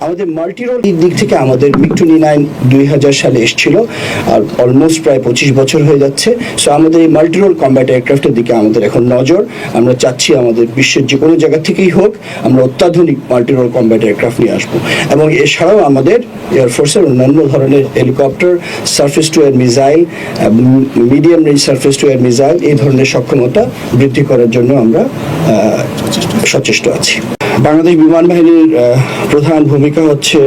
আমাদের মাল্টিরোল দিক থেকে আমাদের মিগ-29 2000 সালে এসেছিল, আর অলমোস্ট প্রায় 25 বছর হয়ে যাচ্ছে। সো আমাদের এই মাল্টিরোল কম্ব্যাট এয়ারক্রাফটের দিকে আমাদের এখন নজর। আমরা চাচ্ছি আমাদের বিশ্বের যে কোনো জায়গা থেকেই হোক আমরা অত্যাধুনিক মাল্টিরোল কম্ব্যাট এয়ারক্রাফট নিয়ে আসবো। এবং এছাড়াও আমাদের এয়ারফোর্সের অন্যান্য ধরনের helicopter, surface two air missile, medium range surface two air missile, এই ধরনের সক্ষমতা বৃদ্ধি করার জন্য আমরা সচেষ্ট আছি। বাংলাদেশ বিমান বাহিনীর প্রধান ভূমিকা হচ্ছে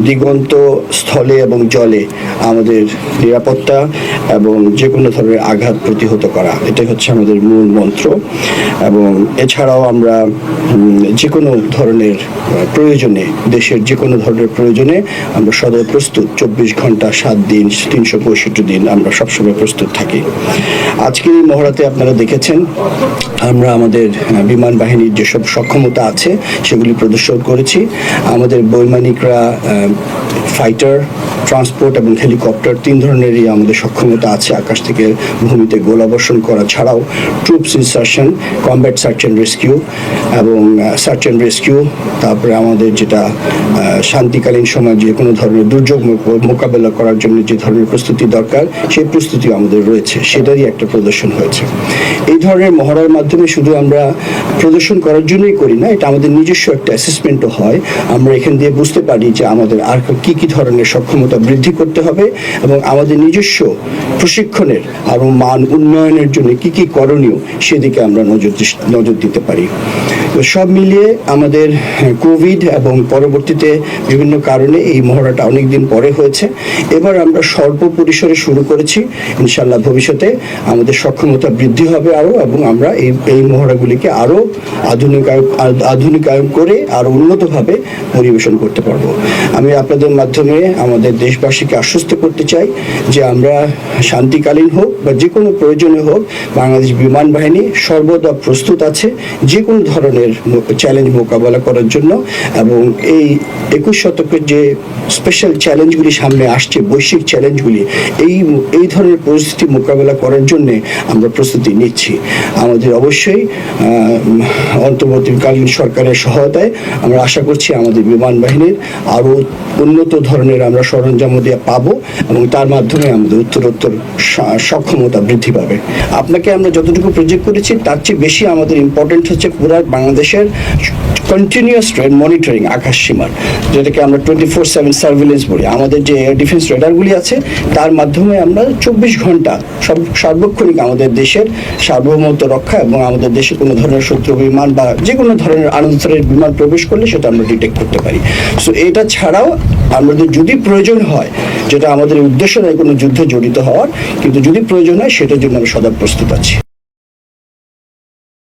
দিগন্ত, স্থলে এবং জলে আমাদের নিরাপত্তা এবং যে কোনো ধরনের আঘাত প্রতিহত করা, এটাই হচ্ছে আমাদের মূল মন্ত্র। এবং এছাড়াও আমরা যে কোনো ধরনের প্রয়োজনে, দেশের যে কোনো ধরনের প্রয়োজনে আমরা সদা প্রস্তুত। 24 ঘন্টা 7 দিন 365 দিন আমরা সবসময় প্রস্তুত থাকি। আজকে এই মহড়াতে আপনারা দেখেছেন আমরা আমাদের বিমান বাহিনীর যেসব সক্ষমতা আছে সেগুলি প্রদর্শন করেছি। আমাদের বৈমানিকরা ফাইটার, ট্রান্সপোর্ট এবং হেলিকপ্টার 3 ধরনেরই আমাদের সক্ষমতা আছে। আকাশ থেকে ভূমিতে গোলাবর্ষণ করা ছাড়াও troops insertion, combat search and rescue এবং সার্চ অ্যান্ড রেস্কিউ, তারপরে আমাদের যেটা শান্তিকালীন সময় যে কোনো ধরনের দুর্যোগ মোকাবেলা করার জন্য যে ধরনের প্রস্তুতি দরকার সেই প্রস্তুতি আমাদের রয়েছে, সেটারই একটা প্রদর্শন হয়েছে। এই ধরনের মহড়ার মাধ্যমে শুধু আমরা প্রদর্শন করার জন্যই করি না, এটা আমাদের নিজস্ব একটা অ্যাসেসমেন্টও হয়। আমরা এখান দিয়ে বুঝতে পারি যে আমাদের আর কি কি ধরনের সক্ষমতা বৃদ্ধি করতে হবে এবং আমাদের নিজস্ব প্রশিক্ষণের আরও মান উন্নয়নের জন্য কি কি করণীয় সেদিকে আমরা নজর দিতে পারি। তো সব মিলিয়ে আমাদের কোভিড এবং পরবর্তীতে বিভিন্ন কারণে এই মহড়াটা অনেক দিন পরে হয়েছে। এবার আমরা স্বল্প পরিসরে শুরু করেছি, ইনশাল্লাহ ভবিষ্যতে আমাদের সক্ষমতা বৃদ্ধি হবে আরও, এবং আমরা এই মহড়াগুলিকে আরও আধুনিকায়ন করে আরও উন্নতভাবে পরিবেশন করতে পারবো। আমি আপনাদের মাধ্যমে আমাদের দেশবাসীকে আশ্বস্ত করতে চাই যে আমরা শান্তিকালীন হোক বা যে কোনো প্রয়োজনে হোক বাংলাদেশ বিমান বাহিনী সর্বদা প্রস্তুত আছে যে কোনো ধরনের চ্যালেঞ্জ মোকাবেলা করার জন্য। এবং এই 21 শতকের যে স্পেশাল চ্যালেঞ্জগুলি সামনে আসছে, বৈশ্বিক চ্যালেঞ্জগুলি, এই ধরনের পরিস্থিতি মোকাবেলা করার জন্য আমরা প্রস্তুতি নিচ্ছি। আমাদের অবশ্যই অন্তর্বর্তীকালীন সরকারের সহায়তায় আমরা আশা করছি আমাদের বিমান বাহিনীর আরও উন্নত ধরনের আমরা সরঞ্জাম দিয়ে পাবো এবং তার মাধ্যমে আমাদের উত্তরোত্তর সক্ষমতা বৃদ্ধি পাবে। আপনাকে আমরা যতটুকু প্রজেক্ট করেছি তার চেয়ে বেশি আমাদের ইম্পর্টেন্ট হচ্ছে পুরো বাংলাদেশের কন্টিনিউয়াস মনিটরিং আকাশ সীমার, যেটাকে আমরা 24/7 সার্ভিলেন্স বলি। আমাদের যে এয়ার ডিফেন্স রেডারগুলি আছে তার মাধ্যমে আমরা 24 ঘন্টা সার্বক্ষণিক আমাদের দেশের সার্বভৌমত্ব রক্ষা এবং আমাদের দেশে কোনো ধরনের শত্রু বিমান বা যে কোনো ধরনের আনন্দরের বিমান প্রবেশ করলে সেটা আমরা ডিটেক্ট করতে পারি। সো এটা ছাড়াও আমাদের যদি প্রয়োজন হয়, যেটা আমাদের উদ্দেশ্য নয় কোনো যুদ্ধে জড়িত হওয়ার, কিন্তু যদি প্রয়োজন হয় সেটার জন্য আমরা সদা প্রস্তুত আছি।